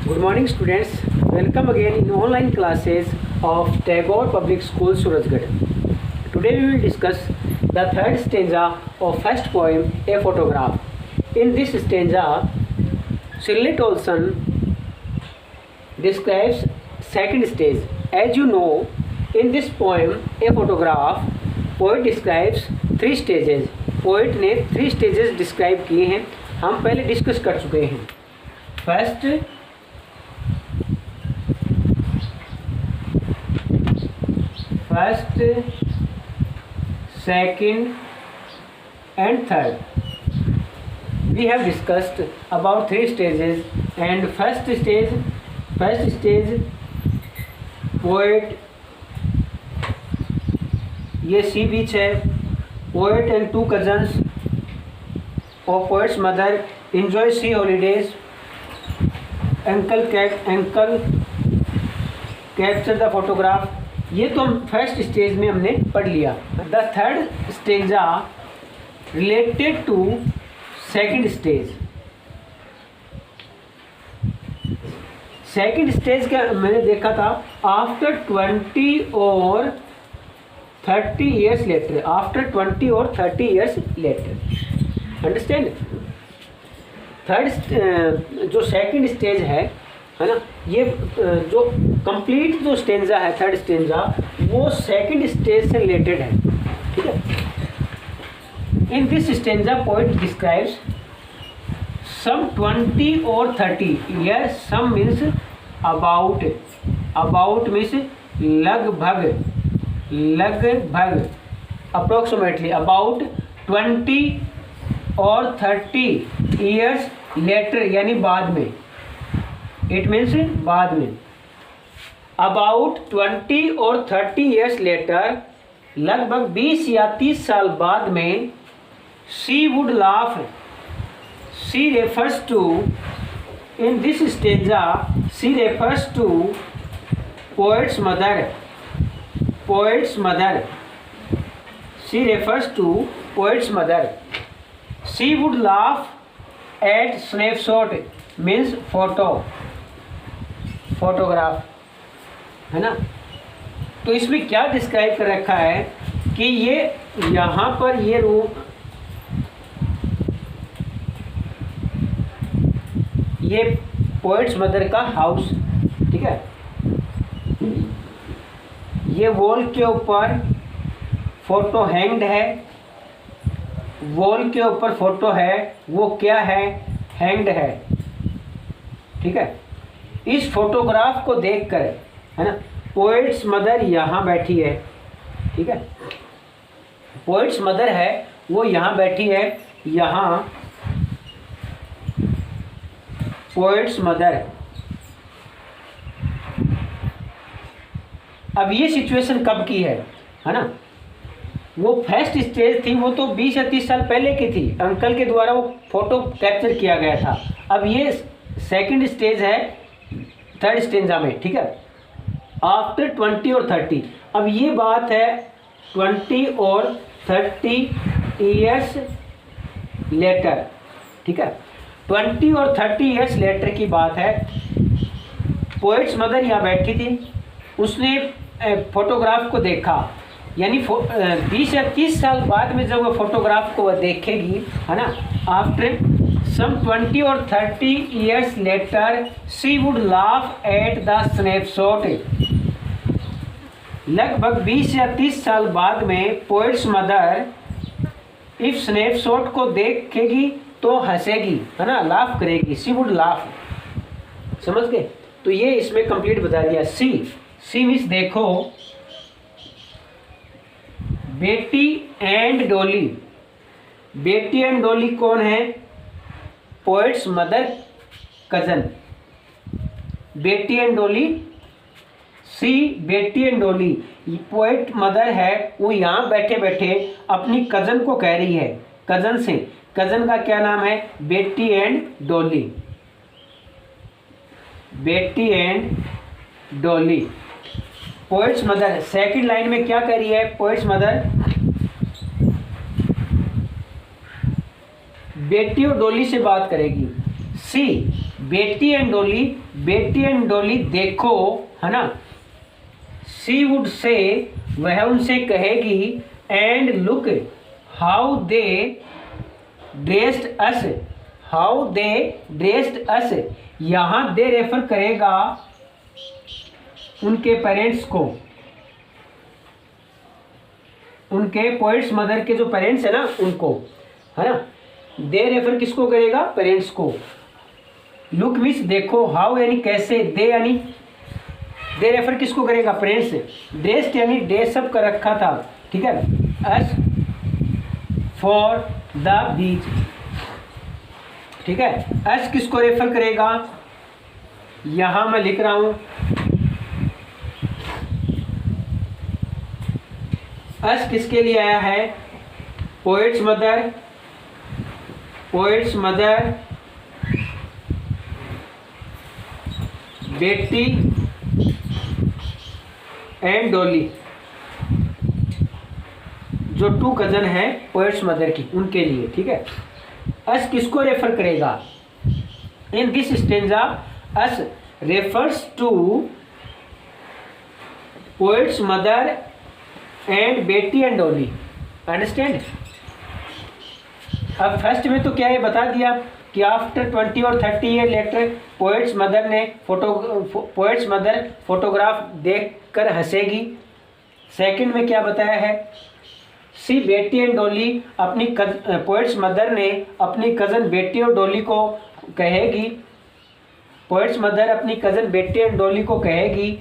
Good morning students, welcome again in online classes of Tagore Public School Surajgarh. Today we will discuss the third stanza of first poem A Photograph. In this stanza, Shirley Tolson describes second stage. As you know, in this poem A Photograph, poet describes three stages. Poet ने 3 stages describe किए हैं, हम पहले discuss कर चुके हैं. First, second and third. We have discussed about 3 stages and first stage poet, ये sea बीच है. Poet and 2 cousins of poet's mother enjoy sea holidays. Uncle capture the photograph. ये तो हम फर्स्ट स्टेज में हमने पढ़ लिया. The third stanza related to second stage. Second stage का मैंने देखा था आफ्टर 20 और 30 years later. After 20 or 30 years later. Understand? Third जो सेकंड स्टेज है ना, ये जो कंप्लीट जो स्टेंजा है थर्ड स्टेंजा, वो सेकंड स्टेज से रिलेटेड है. ठीक है. In this stanza poet describes some 20 और 30 year. Some means about means लगभग अप्रोक्सीमेटली अबाउट 20 और 30 ईयर्स लेटर, यानी बाद में. इट मीन्स बाद में. अबाउट 20 और 30 ईयर्स लेटर, लगभग 20 या 30 साल बाद में. She would laugh. She refers to, in this stanza she refers to poet's mother. She refers to poet's mother. She would laugh at snapshot means photograph, है ना. तो इसमें क्या डिस्क्राइब कर रखा है कि ये यहाँ पर ये रूम, ये पोएट्स मदर का हाउस. ठीक है. ये वॉल के ऊपर फोटो हैंग्ड है. वॉल के ऊपर फोटो है, वो क्या है? हैंग्ड है. ठीक है. इस फोटोग्राफ को देखकर, है ना, पोएट्स मदर यहाँ बैठी है. ठीक है. पोएट्स मदर है, वो यहाँ बैठी है. यहाँ पोएट्स मदर. अब ये सिचुएशन कब की है ना. वो फर्स्ट स्टेज थी, वो तो 20 या 30 साल पहले की थी. अंकल के द्वारा वो फोटो कैप्चर किया गया था. अब ये सेकंड स्टेज है थर्ड स्टेंजा में. ठीक है. आफ्टर 20 और 30. अब ये बात है 20 और 30 ईयर्स लेटर. ठीक है. 20 और 30 ईयर्स लेटर की बात है. पोएट्स मदर यहाँ बैठी थी, उसने फोटोग्राफ को देखा. यानी 20 या 30 साल बाद में जब वो फोटोग्राफ को वह देखेगी, है ना, आफ्टर सम 20 और 30 years later she would laugh at the snapshot. लगभग 20 या 30 साल बाद में पोएट्स मदर इफ स्नैपशॉट को देखेगी तो हंसेगी, है ना, लाफ करेगी. She would laugh. समझ गए. तो ये इसमें कंप्लीट बता दिया. सी मीन्स देखो. बेटी एंड डॉली. बेटी एंड डॉली कौन है? Poets mother cousin. बेटी एंड डॉली. सी बेटी एंड डॉली. पोएट मदर है, वो यहाँ बैठे बैठे अपनी कजन को कह रही है. कजन से, कजन का क्या नाम है? बेटी एंड डॉली. बेटी and Dolly. Poets mother second line में क्या कर रही है? पोएट्स मदर बेटी और डॉली से बात करेगी. सी बेटी एंड डोली देखो, है ना। शी वुड से वह उनसे कहेगी, and look how they dressed us, यहाँ दे रेफर करेगा उनके पेरेंट्स को, उनके पोएट्स मदर के जो पेरेंट्स है ना उनको, है ना। दे रेफर किसको करेगा? पेरेंट्स को। लुक मीन्स देखो, हाउ यानी कैसे, दे यानी दे रेफर किसको करेगा? पेरेंट्स। ड्रेस्ड यानी ड्रेस अप कर रखा था, ठीक है। अस फॉर द बीच, ठीक है। अस किसको रेफर करेगा? यहां मैं लिख रहा हूं, अस किसके लिए आया है? पोएट्स मदर, बेटी एंड डॉली, जो 2 कजन है पोएट्स मदर की, उनके लिए, ठीक है। अस किसको रेफर करेगा? In this stanza us refers to poet's mother and Betty and Dolly, understand. अब फर्स्ट में तो क्या है बता दिया कि आफ्टर 20 और 30 year later poets mother photograph देखकर हंसेगी। सेकंड में क्या बताया है? सी बेटी एंड डॉली, अपनी पोएट्स मदर ने अपनी कज़न बेटी और डॉली को कहेगी, पोएट्स मदर अपनी कज़न बेटी एंड डॉली को कहेगी,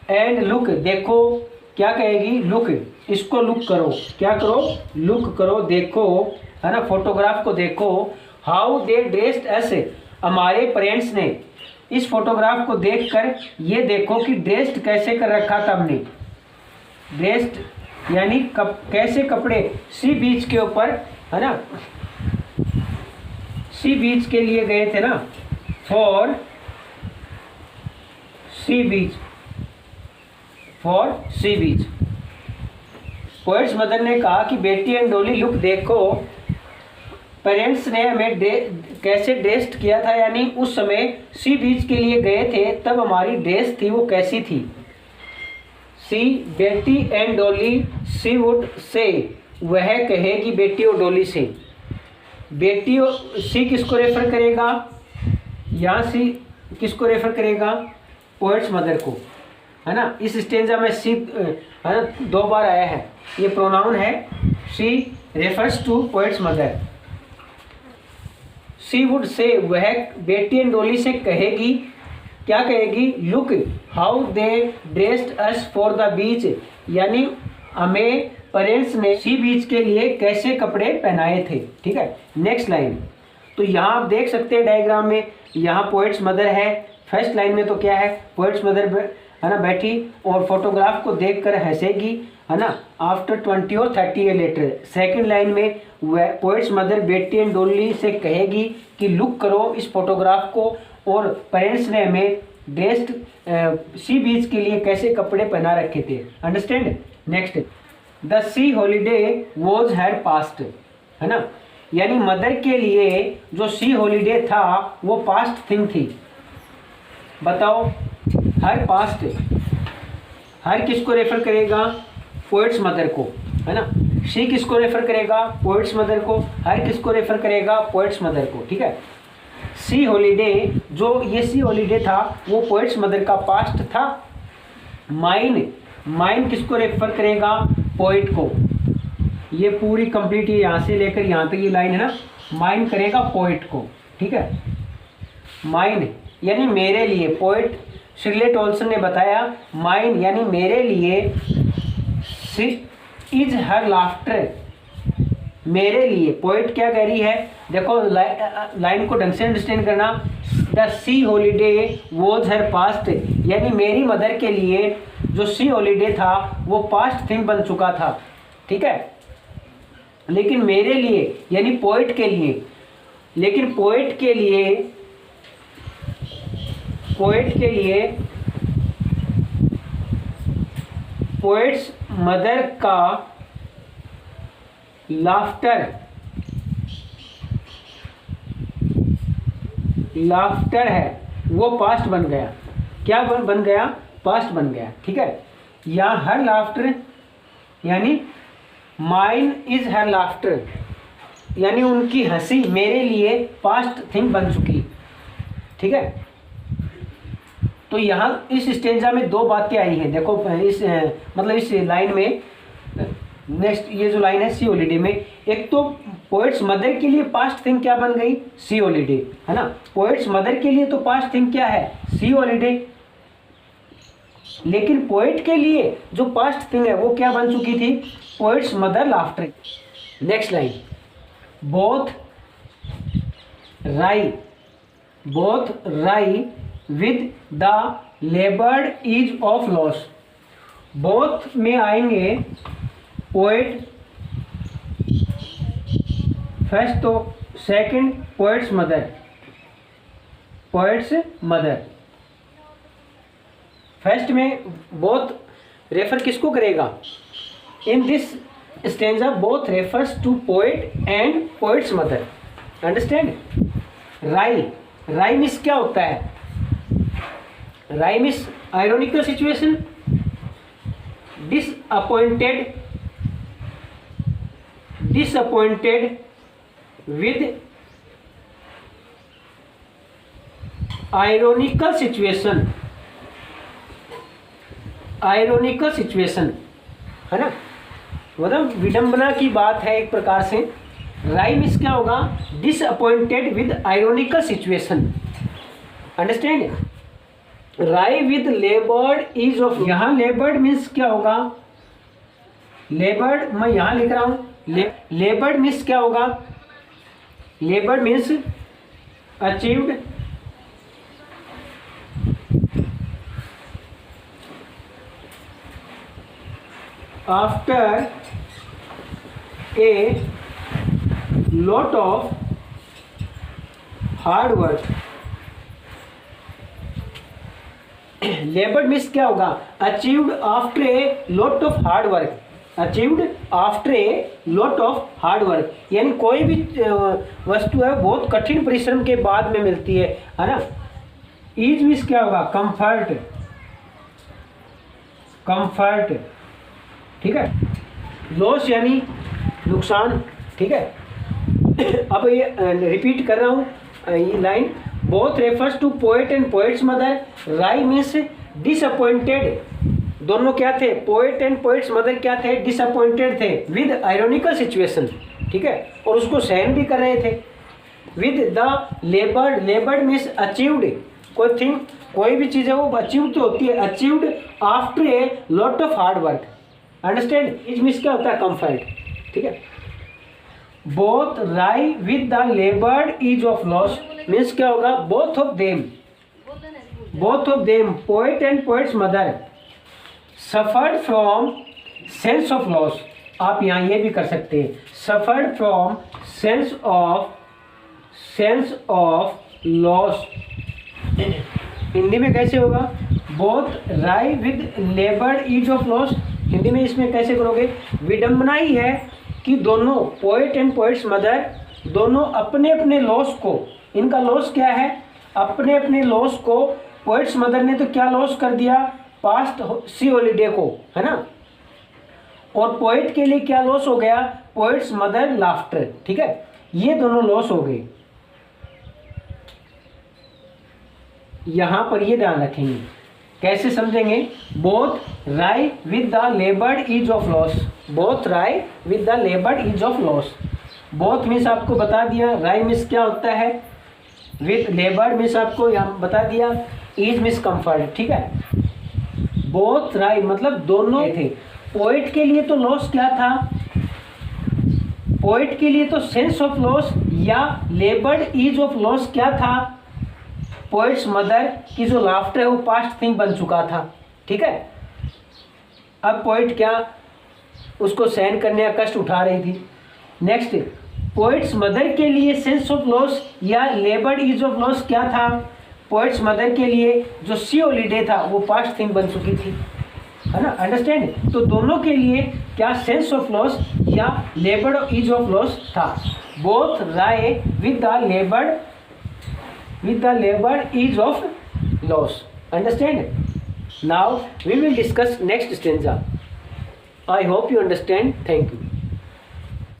एंड लुक देखो, क्या कहेगी? लुक, इसको लुक करो, क्या करो? लुक करो, देखो, है ना, फोटोग्राफ को देखो। हाउ दे ड्रेस्ड अस, हमारे पेरेंट्स ने इस फोटोग्राफ को देखकर ये देखो कि ड्रेस्ड कैसे कर रखा था हमने। ड्रेस्ड यानी कैसे कपड़े, सी बीच के ऊपर, है ना, सी बीच के लिए गए थे ना, for sea beach, poet's mother ने कहा कि बेटी एंड डॉली लुक देखो, पेरेंट्स ने हमें कैसे ड्रेस्ड किया था, यानी उस समय सी बीच के लिए गए थे, तब हमारी ड्रेस थी वो कैसी थी। सी बेटी and Dolly, C would say वह कहेगी बेटी और डॉली से। बेटी और सी किसको रेफर करेगा? यहाँ सी किसको रेफर करेगा? पोएट्स मदर को, है ना। इस स्टेंजा में सी, है ना, 2 बार आया है, ये प्रोनाउन है। She refers to poet's mother. She would say वह बेटी एंड डॉली से कहेगी, क्या कहेगी? Look how they dressed us for the beach, यानी हमें पेरेंट्स ने सी बीच के लिए कैसे कपड़े पहनाए थे, ठीक है। नेक्स्ट लाइन, तो यहाँ आप देख सकते हैं डायग्राम में, यहाँ पोएट्स मदर है। फर्स्ट लाइन में तो क्या है? पोएट्स मदर, है ना, बैठी और फोटोग्राफ को देखकर हंसेगी, है ना, आफ्टर 20 और 30 ईयर लेटर। सेकंड लाइन में वह पोएट्स मदर बेटी एंड डॉली से कहेगी कि लुक करो इस फोटोग्राफ को, और पेरेंट्स ने हमें ड्रेस्ड सी बीच के लिए कैसे कपड़े पहना रखे थे, understand. Next, the C holiday was her past, है ना, यानी मदर के लिए जो सी हॉलीडे था वो पास्ट थिंग थी। बताओ, हर पास्ट, हर किसको रेफर करेगा? पोएट्स मदर को, है ना। शी किसको रेफर करेगा? पोएट्स मदर को। हर किसको रेफर करेगा? पोएट्स मदर को, ठीक है। सी हॉलीडे, जो ये सी हॉलीडे था वो पोएट्स मदर का पास्ट था। माइन किसको रेफर करेगा? पोएट को। ये पूरी कंप्लीट, ये यहाँ से लेकर यहाँ तक ये लाइन है ना, माइन करेगा पोएट को, ठीक है। माइन यानी मेरे लिए, पोएट शिरले टॉल्सन ने बताया, माइन यानी मेरे लिए, इज हर लाफ्टर, मेरे लिए। पोएट क्या कह रही है? देखो लाइन को ढंग से अंडरस्टैंड करना। The C holiday was her past, यानी मेरी मदर के लिए जो सी हॉलीडे था वो पास्ट थिंग बन चुका था, ठीक है। लेकिन मेरे लिए यानी पोएट के लिए, लेकिन पोएट के लिए पोएट्स मदर का लाफ्टर लाफ्टर है वो पास्ट बन गया। क्या बन गया? पास्ट बन गया। ठीक है, या हर लाफ्टर यानी माइन इज हर लाफ्टर, यानी उनकी हंसी मेरे लिए पास्ट थिंग बन चुकी। ठीक है, तो यहाँ इस स्टेंजा में दो बातें आई हैं। देखो इस मतलब इस लाइन में, नेक्स्ट ये जो लाइन है सी हॉलीडे में, एक तो पोएट्स मदर के लिए पास्ट थिंग क्या बन गई? सी हॉलीडे, है ना। पोएट्स मदर के लिए तो पास्ट थिंग क्या है? सी हॉलीडे। लेकिन पोएट के लिए जो पास्ट थिंग है वो क्या बन चुकी थी? Poet's mother laughter. Next line, both wry with the laboured is of loss. Both में आएंगे पोएट फर्स्ट, तो सेकंड पोएट्स मदर। फर्स्ट में बोथ रेफर किसको करेगा? In this stanza both refers to poet and poet's mother. Understand? Wry means क्या होता है? Wry means ironical situation, disappointed with ironical situation, है ना, मतलब विडंबना की बात है एक प्रकार से। राई मीन्स क्या होगा? Disappointed with ironical situation. Understand? राई विद लेबर्ड इज ऑफ, यहाँ लेबर्ड मीन्स क्या होगा? लेबर्ड मैं यहाँ लिख रहा हूँ, लेबर्ड मीन्स क्या होगा? लेबर्ड means achieved after a lot of hard work. लेबर्ड means क्या होगा? Achieved after a lot of hard work. Achieved after a lot of hard work, यानी कोई भी वस्तु है बहुत कठिन परिश्रम के बाद में मिलती है ना। ईज मीन्स क्या होगा? कंफर्ट। ठीक है, लॉस यानी नुकसान। ठीक है, अब ये रिपीट कर रहा हूँ ये line, both refers to poet and poet's mother. Wry means disappointed, दोनों क्या थे? पोएट एंड पोएट्स मदर क्या थे? डिसअपॉइंटेड थे विद आयरोनिकल सिचुएशन। ठीक है, और उसको सहन भी कर रहे थे। विद द लेबर्ड मीन्स अचीव्ड, कोई भी चीज़ है वो अचीव तो होती है, achieved after a lot of hard work. Understand? Is means क्या होता है? कंफर्ट। ठीक है, both wry with the laboured is of loss means क्या होगा? Both of them poet and poet's mother suffered from sense of loss. आप यहाँ ये भी कर सकते हैं, suffered from sense of loss. Hindi में कैसे होगा? Both wry with लेबर्ड is of loss. Hindi में इसमें कैसे करोगे? विडंबना ही है कि दोनों पोएट एंड पोएट्स मदर दोनों अपने अपने लॉस को, इनका लॉस क्या है? अपने अपने लॉस को, पोएट्स मदर ने तो क्या लॉस कर दिया? पास्ट सी हॉलीडे को, है ना। और पोएट के लिए क्या लॉस हो गया? Poets mother laughter. ठीक है, ये दोनों लॉस हो गए। यहां पर ये ध्यान रखेंगे, कैसे समझेंगे? Both wry with the laboured is of loss. Both wry with the laboured is of loss. Both means आपको बता दिया, राई मीन्स क्या होता है, विद लेबर्ड मीन्स आपको यहाँ बता दिया, इज मीन्स कंफर्ट। ठीक है, बोथ राई मतलब दोनों थे। पोएट के लिए तो लॉस क्या था? पोएट के लिए तो सेंस ऑफ लॉस या लेबर्ड इज ऑफ लॉस क्या था? पोएट्स मदर की जो लाफ्टर है वो पास्ट थिंग बन चुका था। ठीक है, अब पोएट क्या उसको सहन करने का कष्ट उठा रही थी। नेक्स्ट, पोएट्स मदर के लिए सेंस ऑफ लॉस या लेबर्ड इज ऑफ लॉस क्या था? पोएट्स मदर के लिए जो सी हॉलीडे था वो पास्ट थिंग बन चुकी थी, है ना। अंडरस्टैंड? तो दोनों के लिए क्या सेंस ऑफ लॉस या लेबर्ड इज ऑफ लॉस था। Both wry with the laboured with the labor is of loss. Understand? Now we will discuss next stanza. I hope you understand. Thank you.